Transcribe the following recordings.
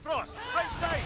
Bifrost! Right side!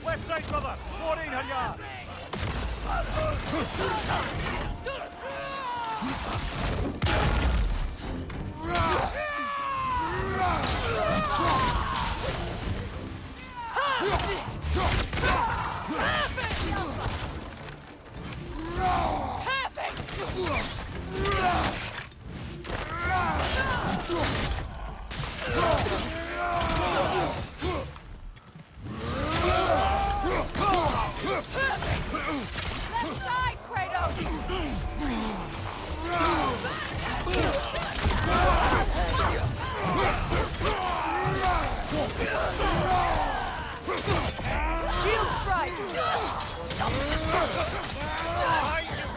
Left side, brother! 14 her yard!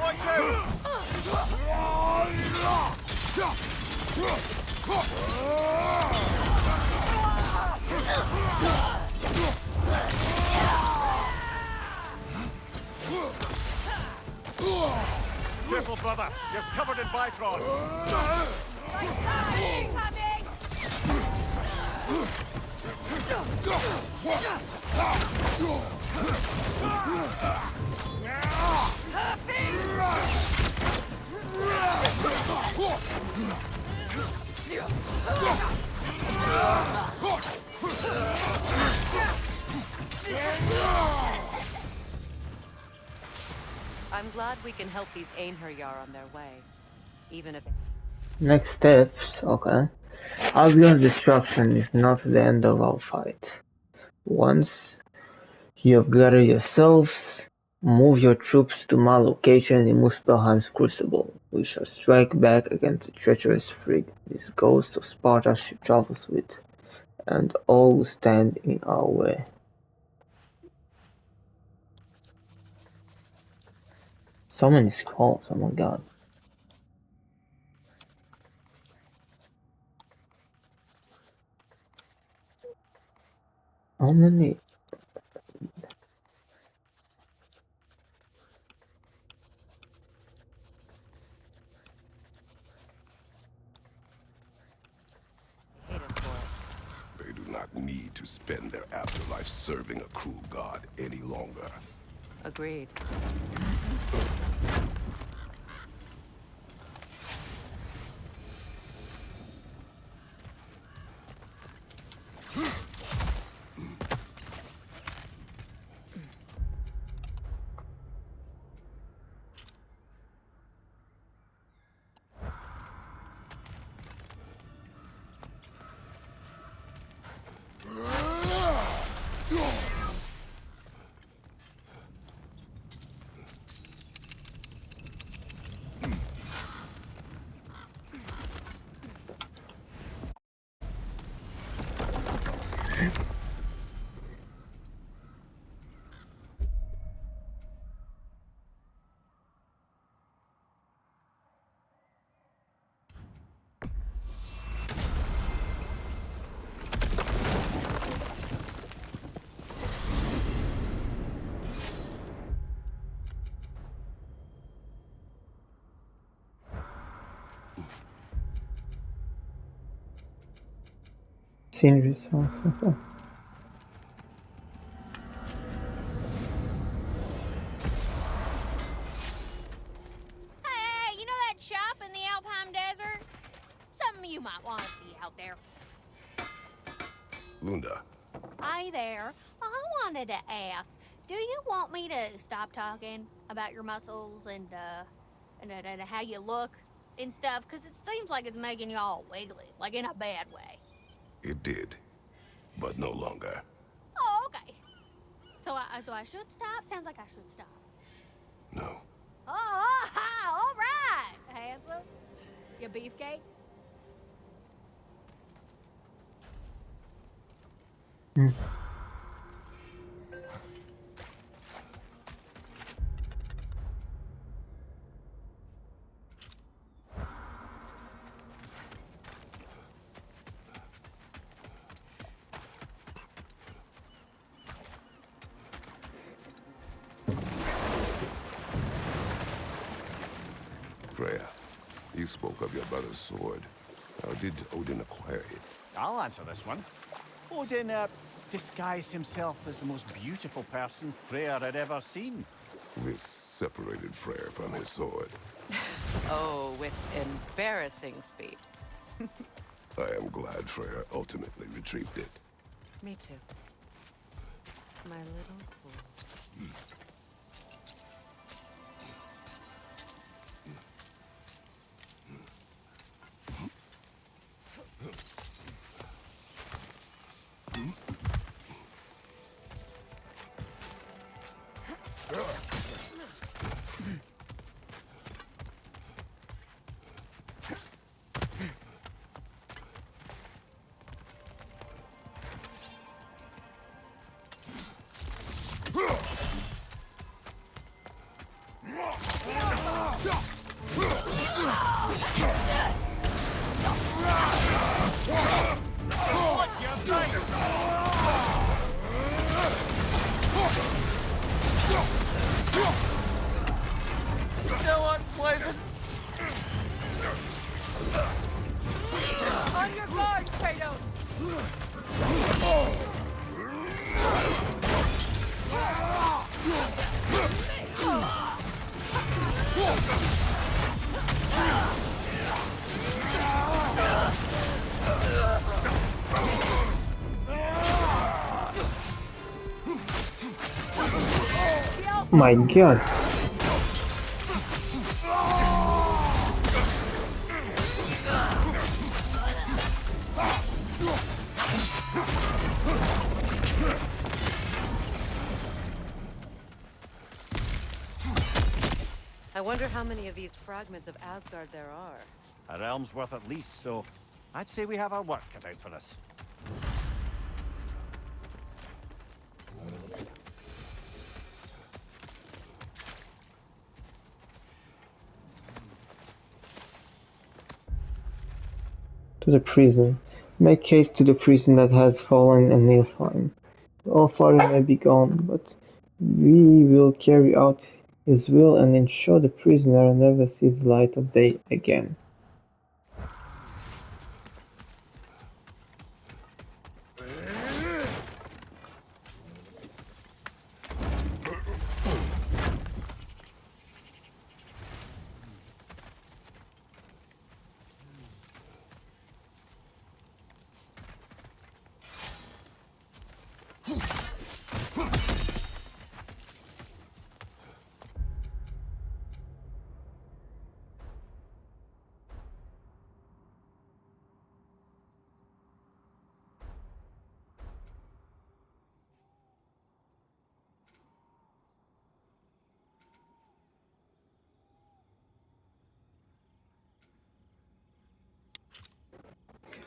Watch out! Careful, brother. You're covered in Bifrost. I'm glad we can help these Einherjar on their way, even if... Next steps, okay. Asgard's destruction is not the end of our fight. Once you have gathered yourselves, move your troops to my location in Muspelheim's Crucible. We shall strike back against the treacherous frigate this ghost of Sparta travels with, and all who stand in our way. So many scrolls, oh my god. How many? hate us for it. They do not need to spend their afterlife serving a cruel god any longer. Agreed. Scene resource, okay. Hey, you know that shop in the Alpine Desert? Something you might want to see out there. Lunda, Hi there. I wanted to ask, do you want me to stop talking about your muscles and how you look and stuff? Because it seems like it's making you all wiggly, like in a bad way. it did, but no longer. Oh, okay. So I should stop? Sounds like I should stop. No. Oh, all right, handsome. You beefcake? Hmm. Freya, you spoke of your brother's sword. How did Odin acquire it? I'll answer this one. Odin, disguised himself as the most beautiful person Freyr had ever seen. This separated Freyr from his sword. Oh, with embarrassing speed. I am glad Freyr ultimately retrieved it. Me too. My little fool. What's your name? Still unpleasant. On your guard, Kratos! My god. I wonder how many of these fragments of Asgard there are. A realm's worth at least, so I'd say we have our work cut out for us. To the prison. Make haste to the prison that has fallen and kneel for him. The All-Father may be gone, but we will carry out his will and ensure the prisoner never sees the light of day again.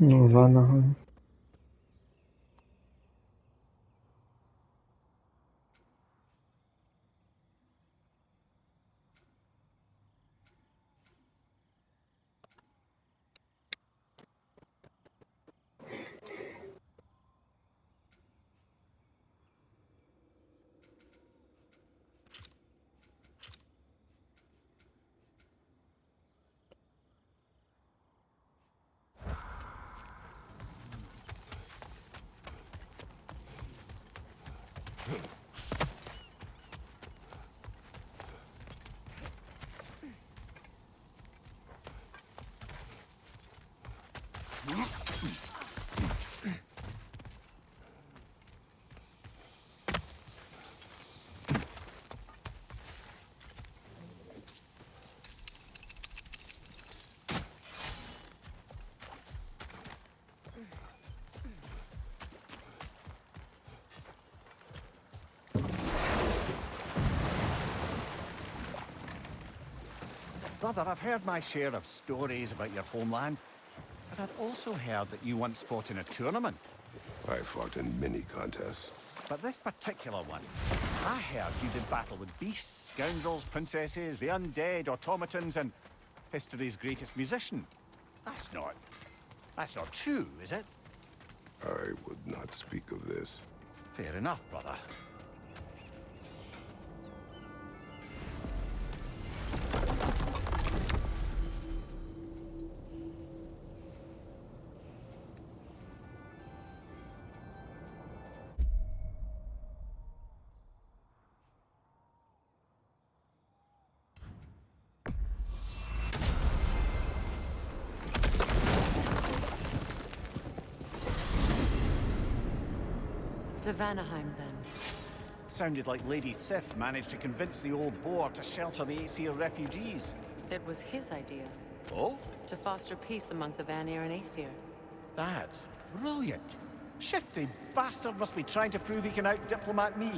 Vanaheim. Brother, I've heard my share of stories about your homeland, but I'd also heard that you once fought in a tournament. I fought in many contests. But this particular one, I heard you did battle with beasts, scoundrels, princesses, the undead, automatons, and history's greatest musician. That's not true, is it? I would not speak of this. Fair enough, brother. To Vanaheim, then. Sounded like Lady Sif managed to convince the old boar to shelter the Aesir refugees. It was his idea, Oh? to foster peace among the Vanir and Aesir. That's brilliant. Shifty bastard must be trying to prove he can out-diplomat me.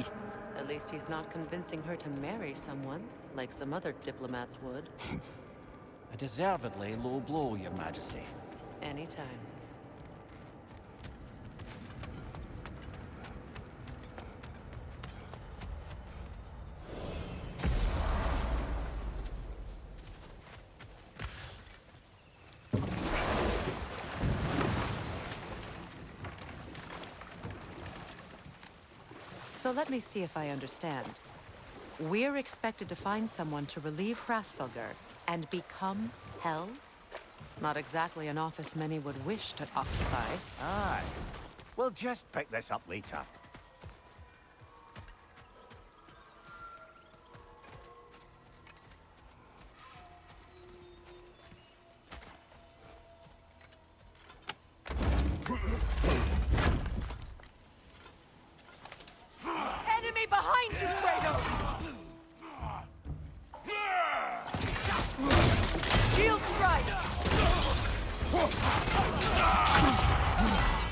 At least he's not convincing her to marry someone, like some other diplomats would. A deservedly low blow, Your Majesty. Anytime. So let me see if I understand. We're expected to find someone to relieve Hrasfellr and become Hell? Not exactly an office many would wish to occupy. Aye. We'll just pick this up later. Enemy behind you, Kratos! Shield strike!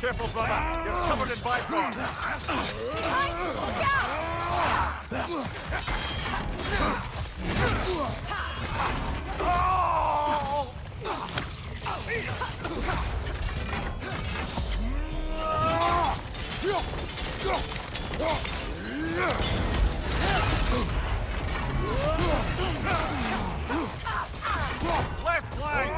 Careful, brother. You're covered in bifrost. Look out! Left flank!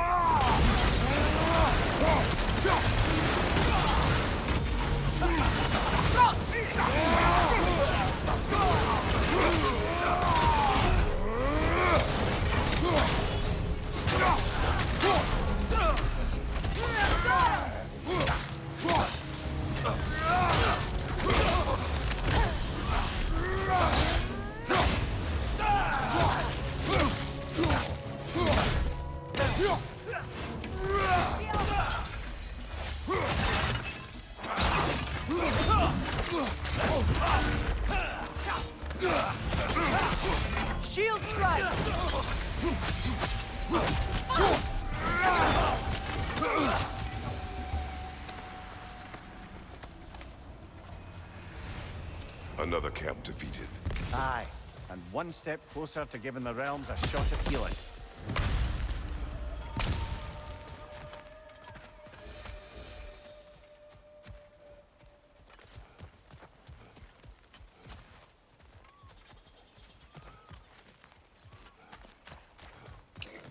Shield strike! Another camp defeated. Aye, and one step closer to giving the realms a shot at healing.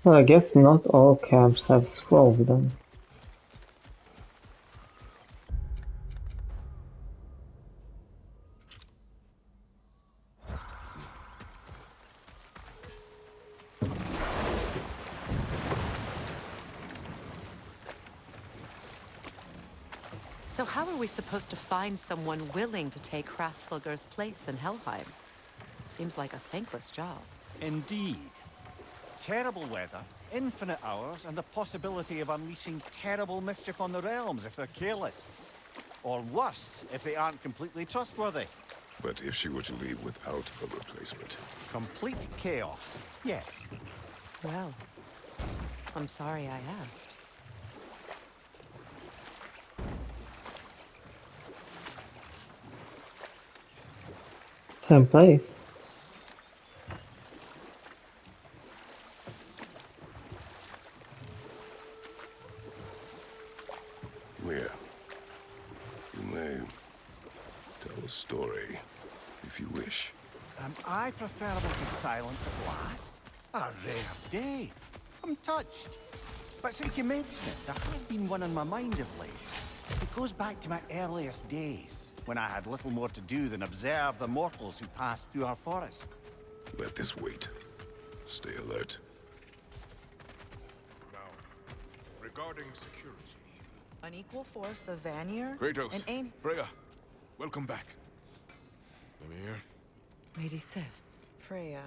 Well, I guess not all camps have scrolls then. So how are we supposed to find someone willing to take Hrasfellr's place in Helheim? Seems like a thankless job. Indeed. Terrible weather, infinite hours, and the possibility of unleashing terrible mischief on the realms if they're careless. Or worse, if they aren't completely trustworthy. But if she were to leave without a replacement? Complete chaos, yes. Well, I'm sorry I asked. Same place. story, if you wish. Am I preferable to silence at last? A rare day. I'm touched. But since you mention it, there has been one on my mind of late. It goes back to my earliest days, when I had little more to do than observe the mortals who passed through our forest. Let this wait. Stay alert. Now, regarding security. An equal force of Vanir? Kratos, and Ain... Freya, welcome back. Mimir, Lady Sif, Freya.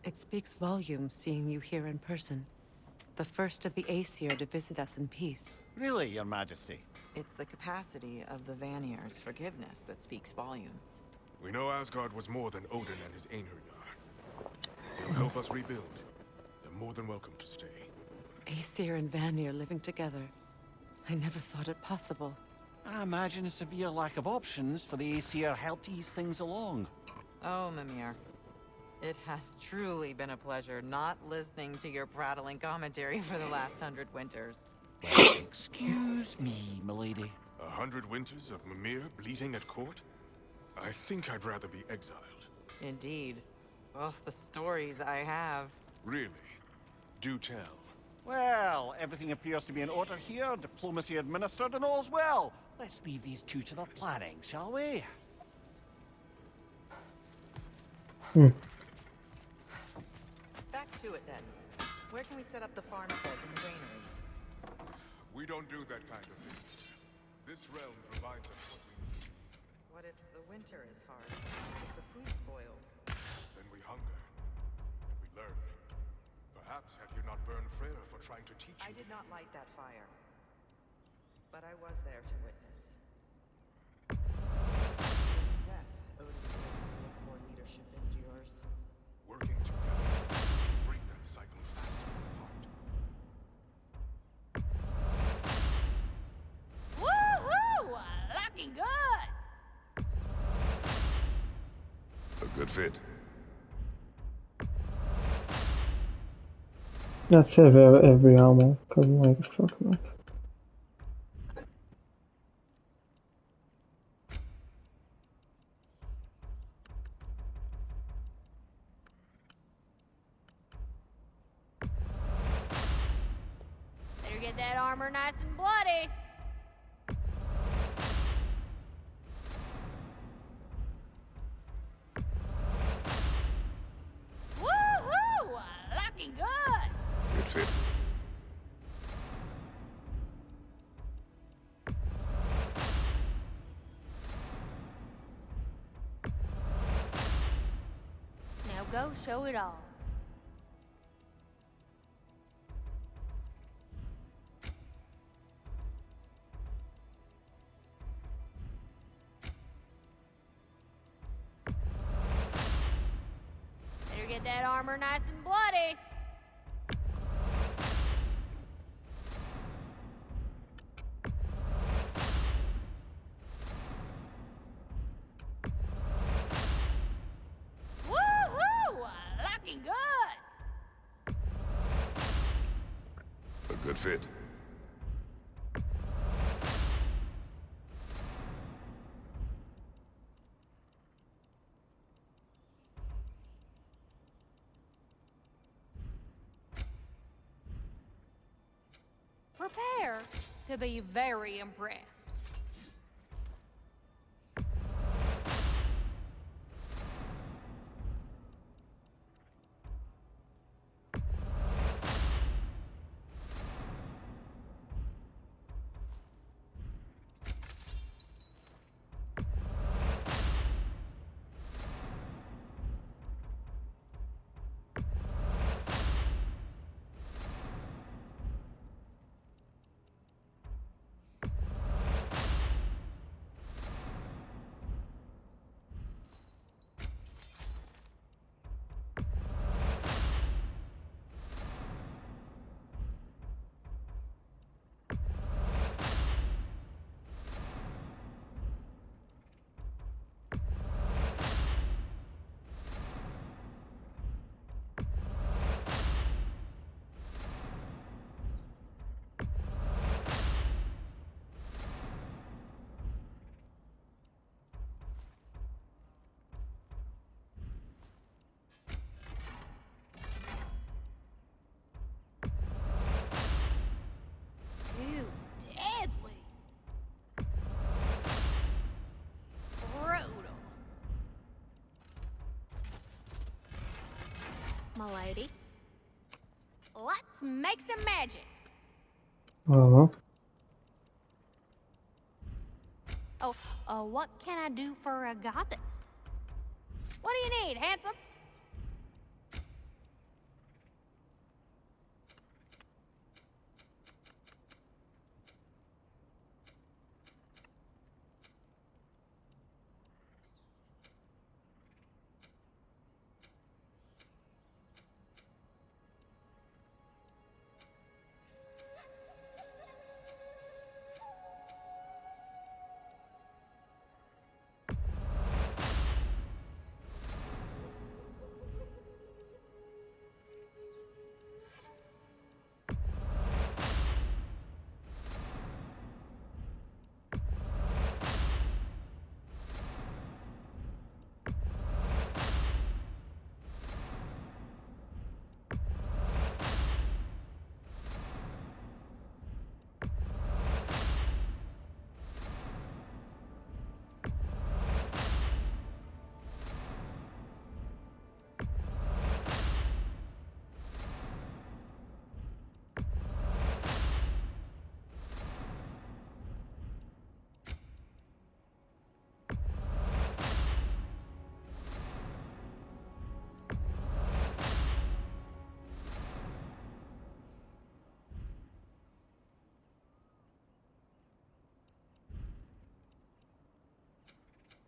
it speaks volumes seeing you here in person. The first of the Aesir to visit us in peace. Really, Your Majesty? It's the capacity of the Vanir's forgiveness that speaks volumes. we know Asgard was more than Odin and his Einherjar. They'll help us rebuild. They're more than welcome to stay. Aesir and Vanir living together. I never thought it possible. I imagine a severe lack of options for the Aesir helped ease things along. Oh, Mimir. It has truly been a pleasure not listening to your prattling commentary for the last 100 winters. Excuse me, milady. 100 winters of Mimir bleeding at court? I think I'd rather be exiled. Indeed. Oh, the stories I have. Really? Do tell. Well, everything appears to be in order here, diplomacy administered, and all's well. Let's leave these two to their planning, shall we? Back to it then. Where can we set up the farmsteads and the granaries? We don't do that kind of thing. This realm provides us what we need. What if the winter is hard? If the food spoils? Then we hunger. And we learn. Perhaps had you not burned Freyr for trying to teach I you. did not light that fire. But I was there to witness. Death, Odin's legacy of poor leadership endures. Working together to break that cycle faster apart. Woohoo! Looking good! A good fit. Let's save every ammo, cause why the fuck not? Better get that armor nice and bloody. Woohoo! Looking good! It fits. Now go show it off. Better get that armor nice and bloody. Woohoo! Looking good! A good fit. Prepare to be very impressed. milady. Let's make some magic. Oh. Oh, what can I do for a goddess? What do you need, handsome?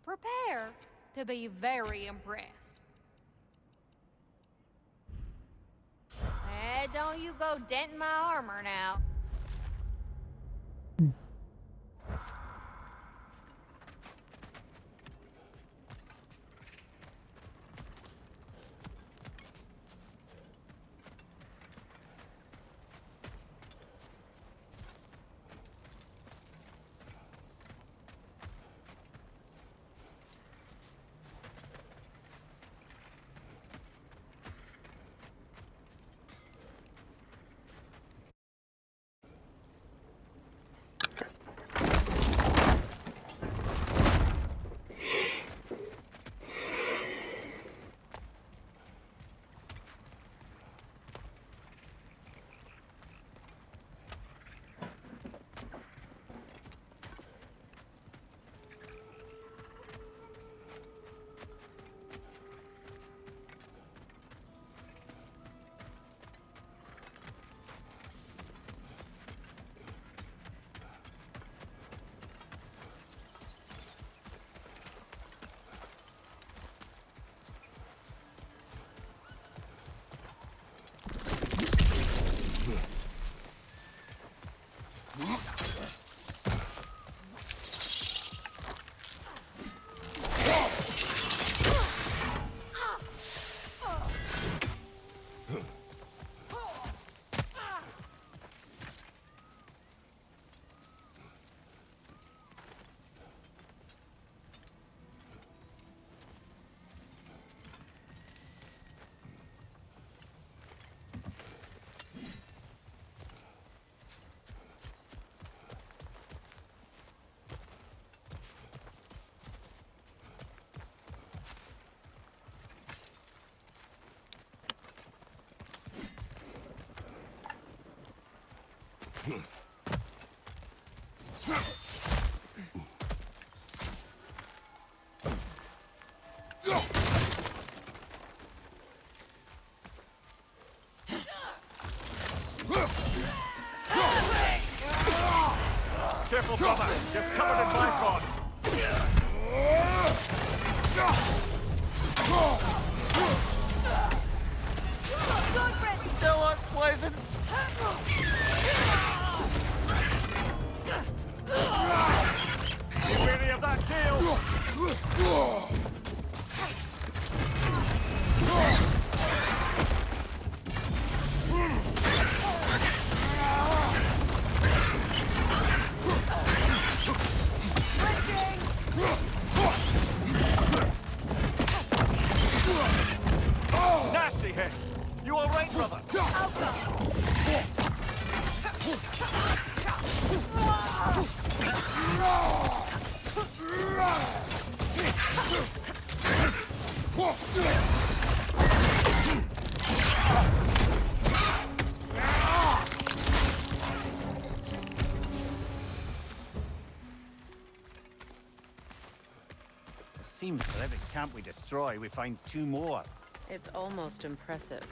Prepare to be very impressed. Don't you go denting my armor now. Careful, brother. You're covered in Bifrost. Still unpleasant. Be wary of that tail. Nasty hit. You all right, brother? Seems for every camp we destroy, we find 2 more. It's almost impressive.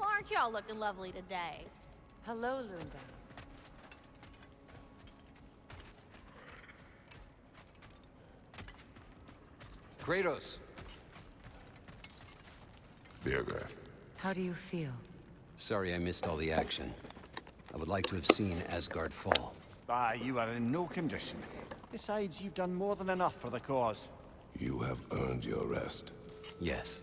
Aren't y'all looking lovely today? Hello, Lunda. Kratos. Sterkr. How do you feel? Sorry I missed all the action. I would like to have seen Asgard fall. Ah, you are in no condition. Besides, you've done more than enough for the cause. You have earned your rest. Yes.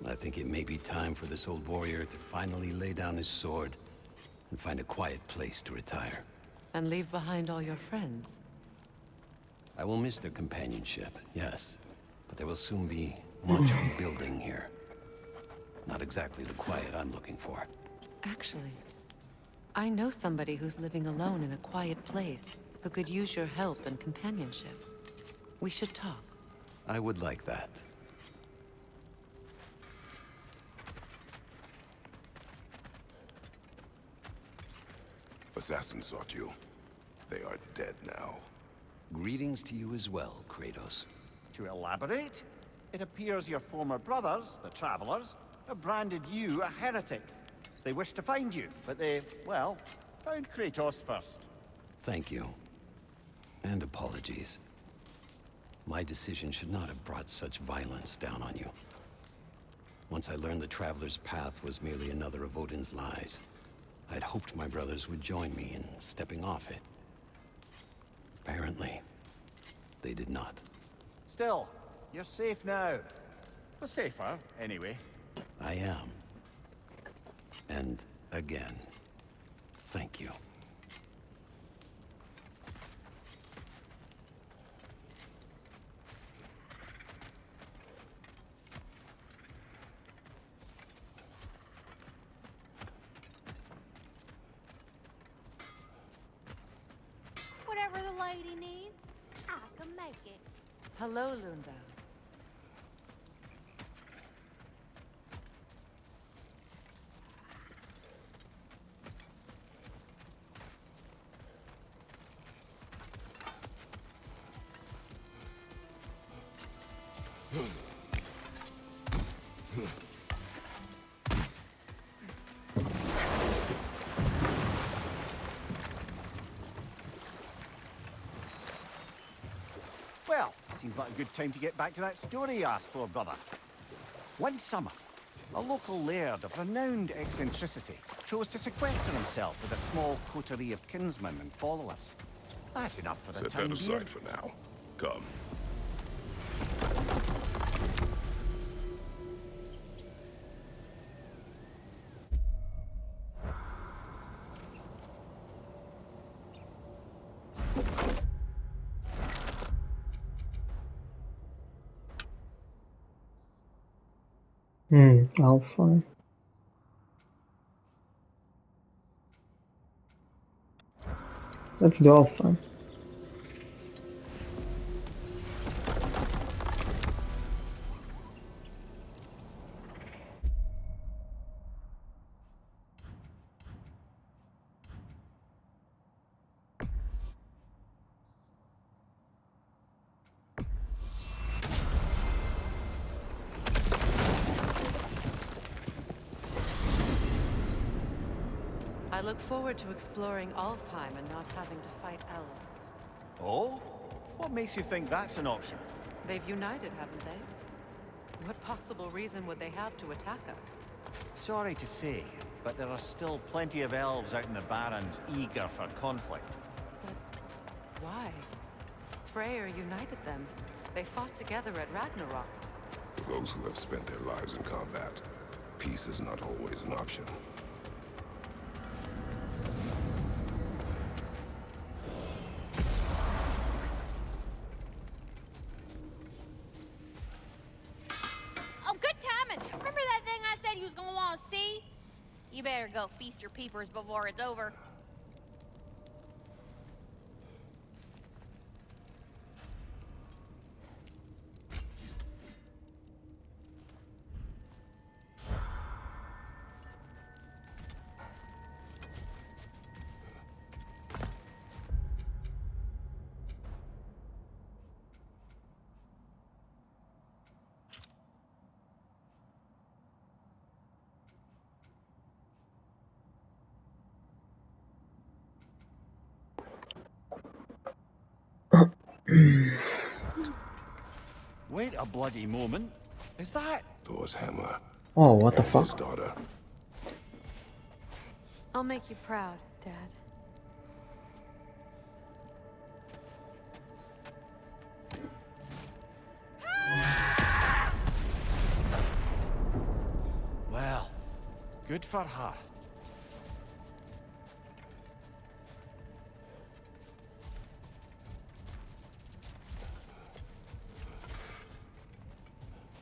I think it may be time for this old warrior to finally lay down his sword and find a quiet place to retire. And leave behind all your friends? I will miss their companionship, yes. But there will soon be much rebuilding here. Not exactly the quiet I'm looking for. Actually, I know somebody who's living alone in a quiet place who could use your help and companionship. We should talk. I would like that. Assassins sought you. They are dead now. Greetings to you as well, Kratos. To elaborate, it appears your former brothers, the Travelers, have branded you a heretic. They wish to find you, but they, well, found Kratos first. Thank you. And apologies. My decision should not have brought such violence down on you. Once I learned the Traveler's path was merely another of Odin's lies, I'd hoped my brothers would join me in stepping off it. Apparently, they did not. Still, you're safe now. Well, safer, anyway. I am. And again, thank you. Whatever the lady needs, I can make it. Hello, Lunda. Well, seems like a good time to get back to that story you asked for, brother. One summer, a local laird of renowned eccentricity chose to sequester himself with a small coterie of kinsmen and followers. That's enough for the Set time that being. aside for now. Come. Alpha. Let's do Alpha. I look forward to exploring Alfheim and not having to fight elves. Oh? What makes you think that's an option? They've united, haven't they? What possible reason would they have to attack us? Sorry to say, but there are still plenty of elves out in the Barrens eager for conflict. But why? Freyr united them. They fought together at Ragnarök. For those who have spent their lives in combat, peace is not always an option. Oh, good timing. Remember that thing I said you was gonna want to see? You better go feast your peepers before it's over. Wait a bloody moment. Is that? Thor's hammer. Oh, what the And his fuck? daughter. I'll make you proud, Dad. Well, good for her.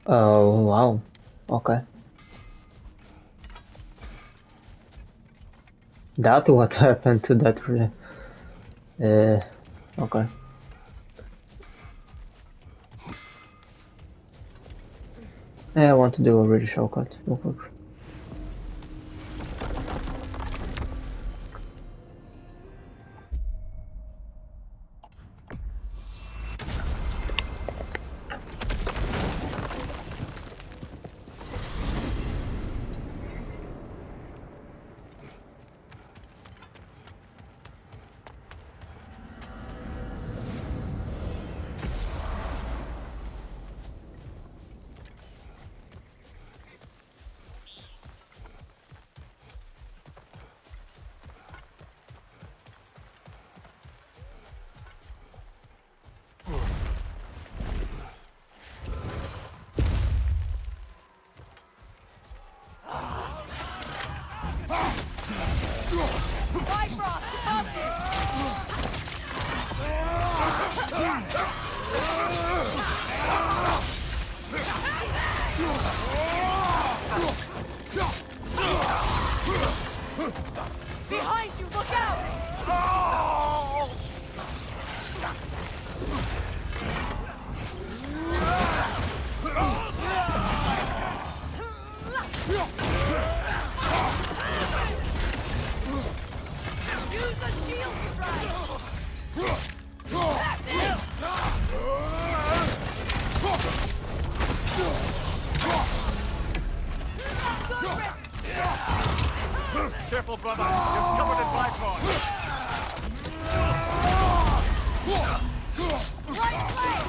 Oh, wow. Okay. That's what happened to that. Okay. Yeah, I want to do a really shortcut real quick. Behind you, look out! Use a shield strike! Careful, brother. You're covered in Bifrost. Right leg!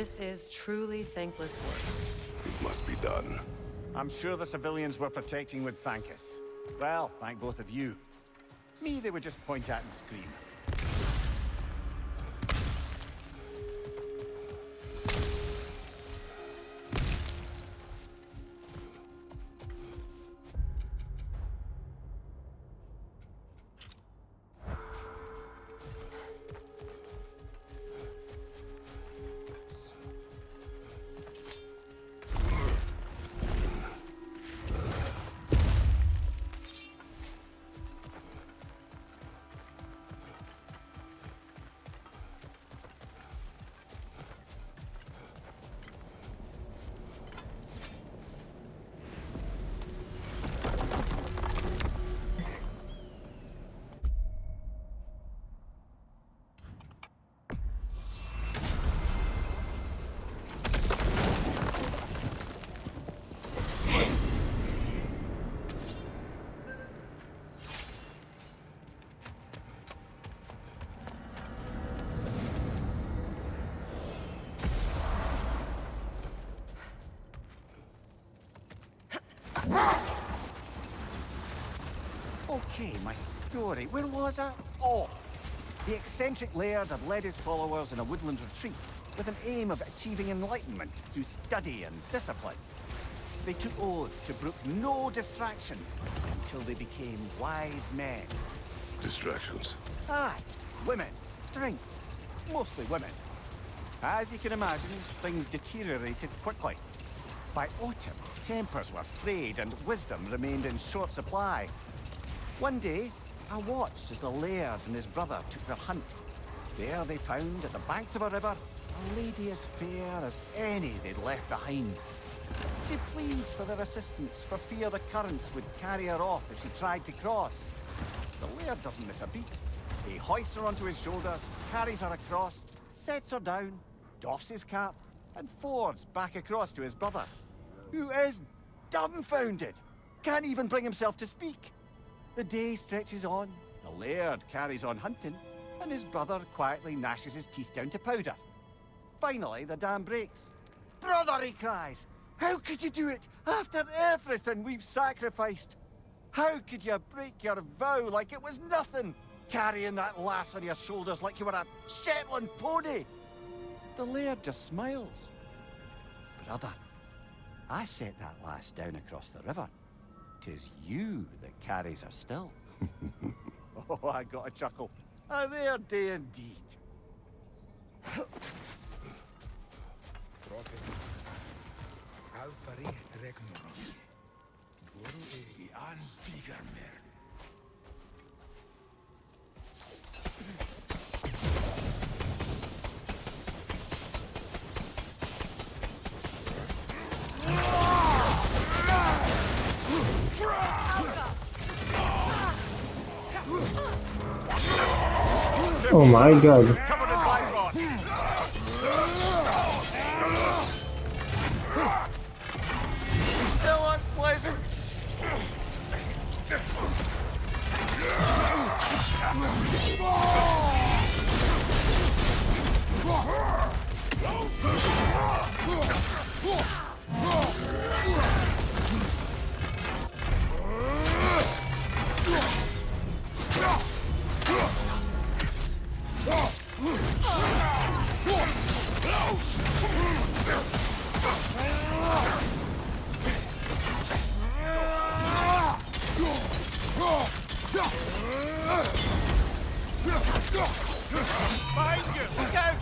This is truly thankless work. It must be done. I'm sure the civilians we're protecting would thank us. Well, thank both of you. Me, they would just point at and scream. Okay, my story. Where was I? Oh! The eccentric laird had led his followers in a woodland retreat with an aim of achieving enlightenment through study and discipline. They took oaths to brook no distractions until they became wise men. Distractions. Aye, women, drink, mostly women. As you can imagine, things deteriorated quickly. By autumn, tempers were frayed and wisdom remained in short supply. One day, I watched as the laird and his brother took their hunt. There they found, at the banks of a river, a lady as fair as any they'd left behind. She pleads for their assistance, for fear the currents would carry her off if she tried to cross. The laird doesn't miss a beat. He hoists her onto his shoulders, carries her across, sets her down, doffs his cap, and fords back across to his brother, who is dumbfounded, can't even bring himself to speak. The day stretches on, the laird carries on hunting, and his brother quietly gnashes his teeth down to powder. Finally, the dam breaks. "Brother," he cries, "how could you do it after everything we've sacrificed? How could you break your vow like it was nothing, carrying that lass on your shoulders like you were a Shetland pony?" The laird just smiles. "Brother, I set that lass down across the river. 'Tis you that carries her still." Oh, I got a chuckle. A rare day indeed. Oh my god. Covered in vine rot. Still unpleasant. Behind you! Look out!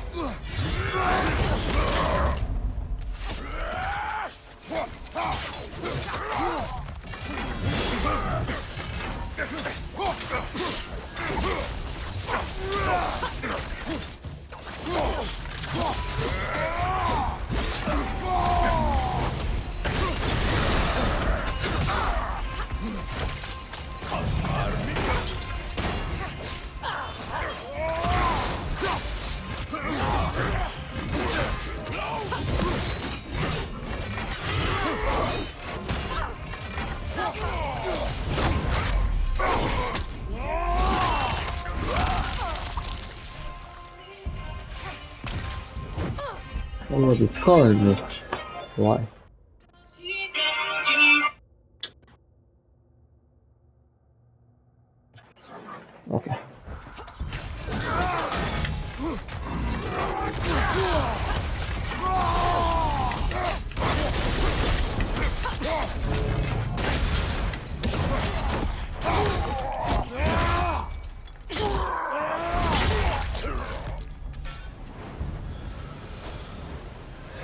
what is calling me? Why? Okay.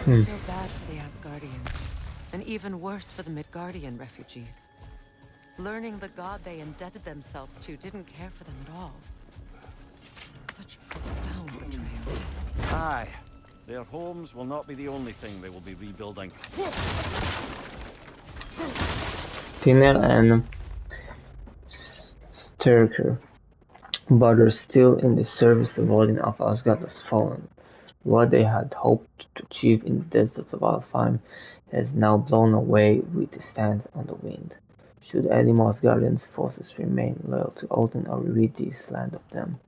I feel bad for the Asgardians, and even worse for the Midgardian refugees. Learning the god they indebted themselves to didn't care for them at all. Such profound betrayal. Aye. Their homes will not be the only thing they will be rebuilding. Stinnr and Sterkr, but are still in the service the Odin of Asgard has fallen. What they had hoped to achieve in the deserts of Alfheim has now blown away with the stands on the wind. Should any Asgardian forces remain loyal to Odin or rid this land of them?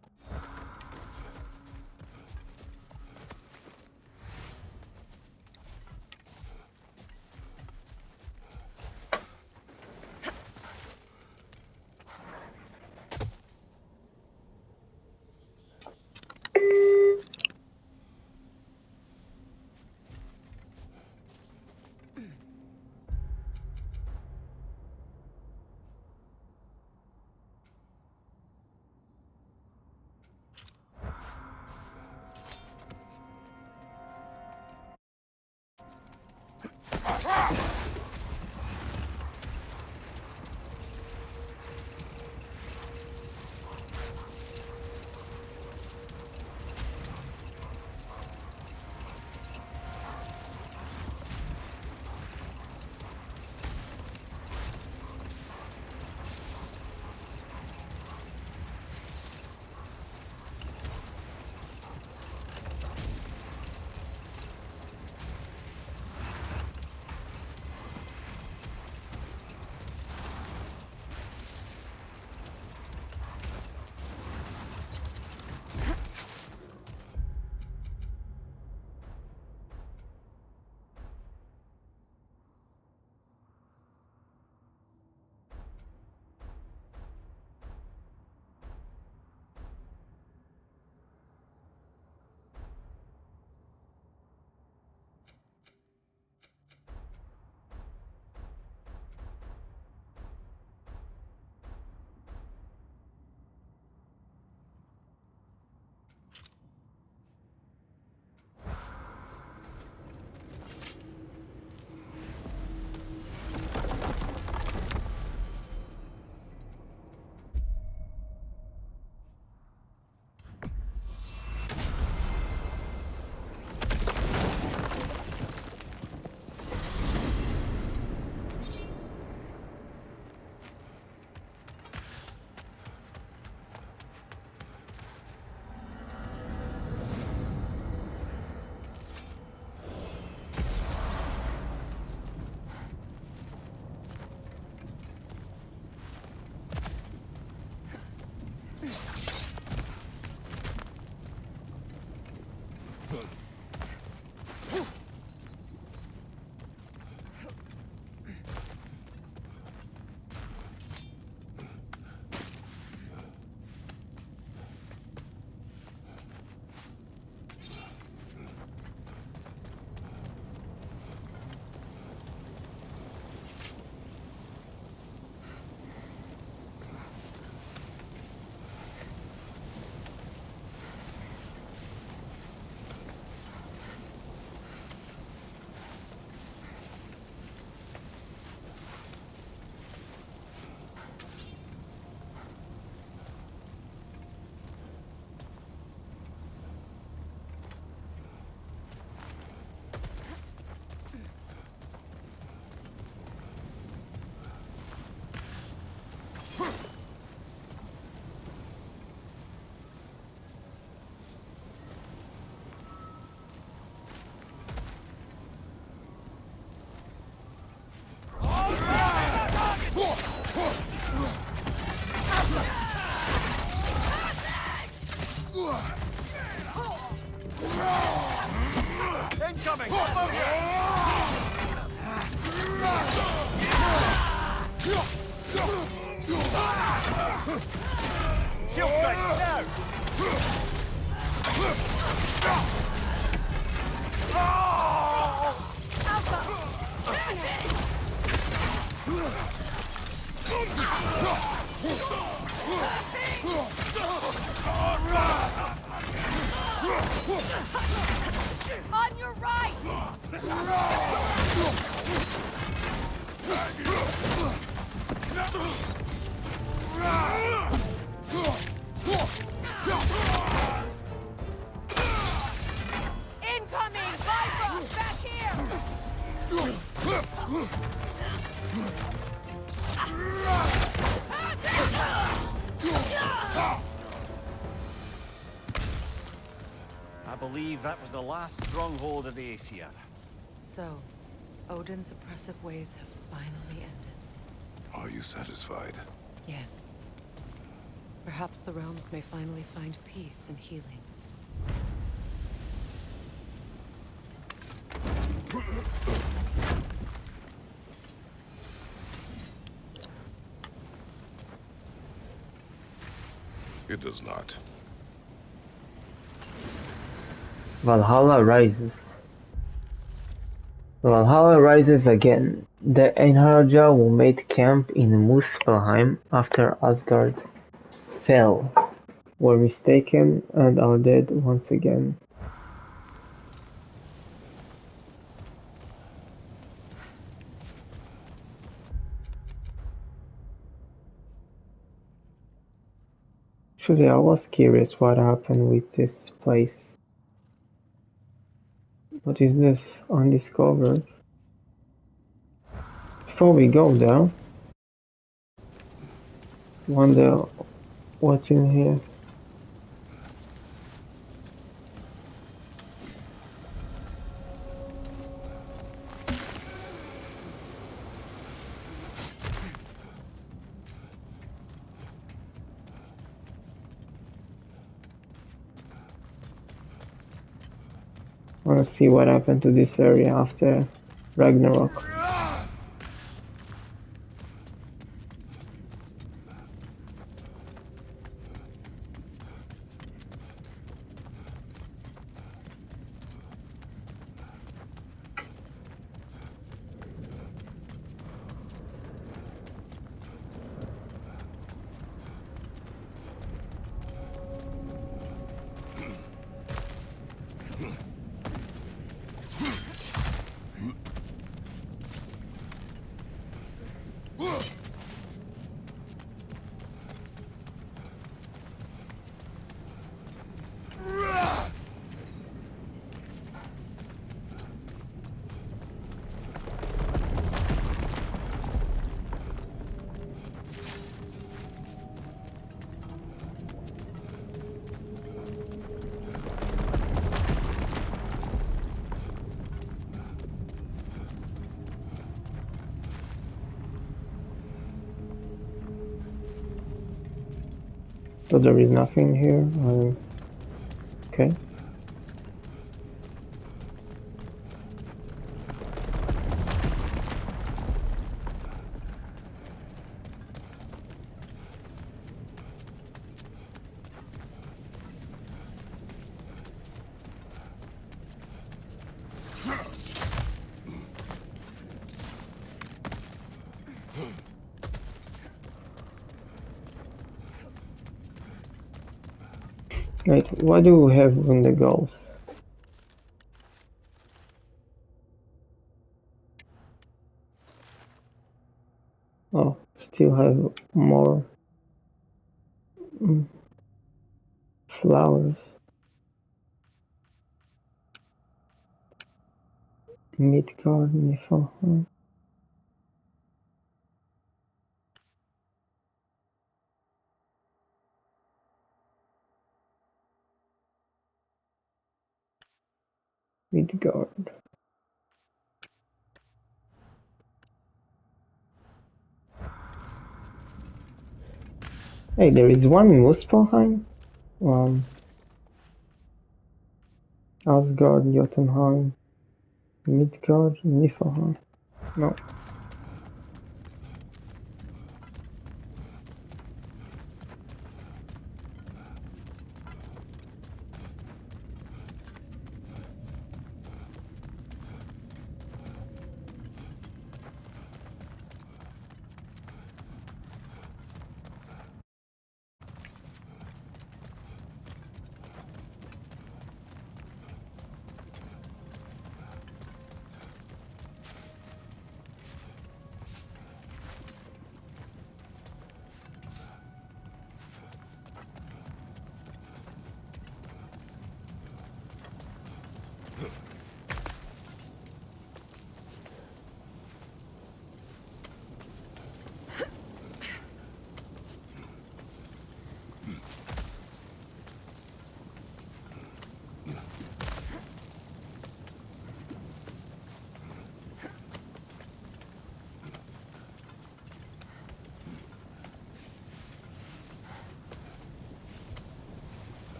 Shield strike now! On your right! Incoming! Viper! Back here! I believe that was the last stronghold of the Aesir. So, Odin's oppressive ways have finally ended. Are you satisfied? Yes. Perhaps the realms may finally find peace and healing. It does not. Valhalla rises. Valhalla rises again. The Einherjar will make camp in Muspelheim after Asgard fell, were mistaken, and are dead once again. Actually, I was curious what happened with this place. What is this? Undiscovered. Before we go there, wonder what's in here. Wanna see what happened to this area after Ragnarok. So there is nothing here. Okay. Wait, what do we have in the Gulf? Oh, still have more flowers. Midgard, Niflheim. Midgard. Hey, there is one in Muspelheim. Asgard, Jotunheim, Midgard, Niflheim. No.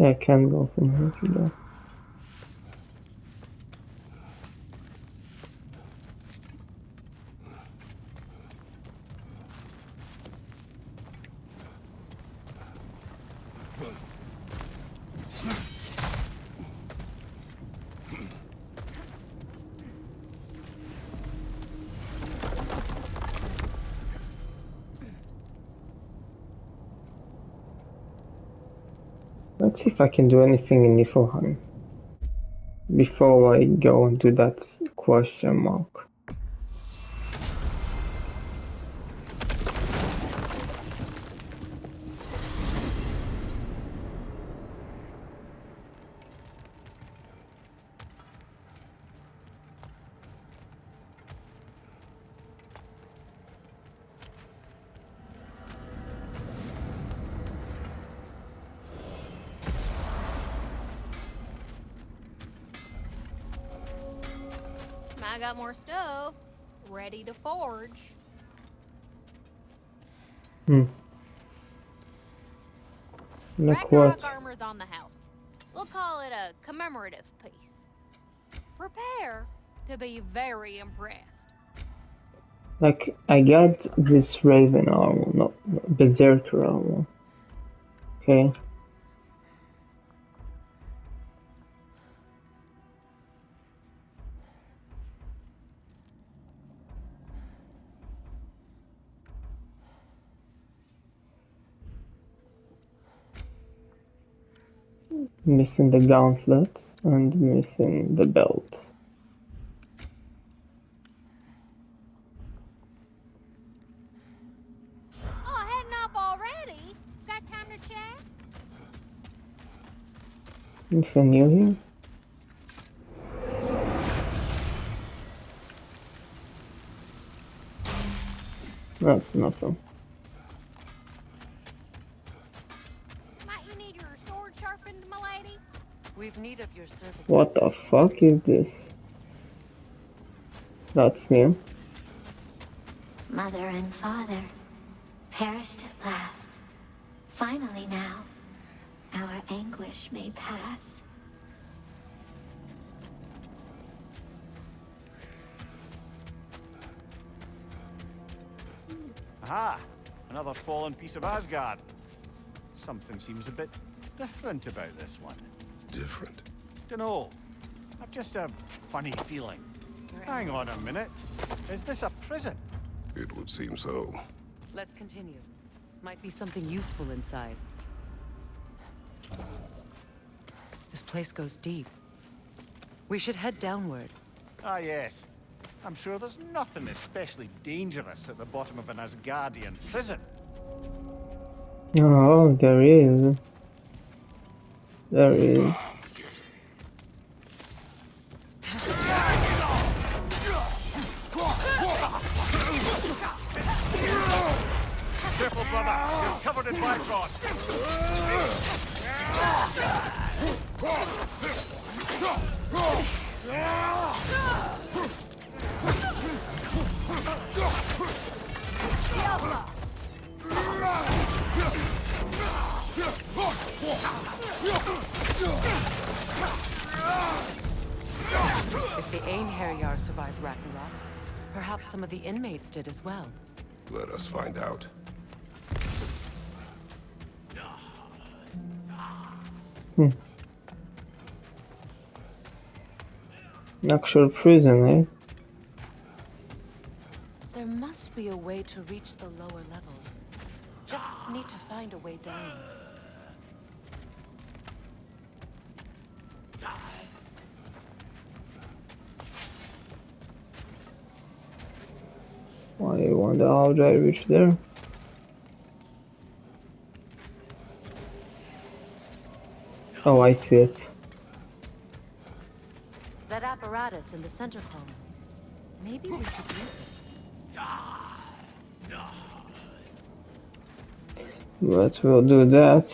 Yeah, I can't go from here to there. Let's see if I can do anything in Niflheim before I go and do that question mark. I got more stuff ready to forge. Like Ragnarok what? armor's on the house. We'll call it a commemorative piece. Prepare to be very impressed. Like, I got this Raven armor, no, Berserker armor. Okay. Missing the gauntlets and missing the belt. Oh, heading up already? Got time to chat? Anything new here? That's nothing. Might you need your sword sharpened, milady? We've need of your services. What the fuck is this? That's new. Mother and father perished at last. Finally now, our anguish may pass. Aha! Another fallen piece of Asgard. Something seems a bit different about this one. Different. Dunno. I've just a funny feeling. Hang on a minute. Is this a prison? It would seem so. Let's continue. Might be something useful inside. This place goes deep. We should head downward. Ah, yes. I'm sure there's nothing especially dangerous at the bottom of an Asgardian prison. Oh, there is. There is. Careful, brother. You're covered in bifrost. If the Einherjar survived Ragnarok, perhaps some of the inmates did as well. Let us find out. Actual prison, eh? There must be a way to reach the lower levels. Just need to find a way down. I wonder how do I reach there? Oh, I see it. That apparatus in the center column. Maybe we could use it. But we'll do that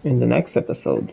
in the next episode.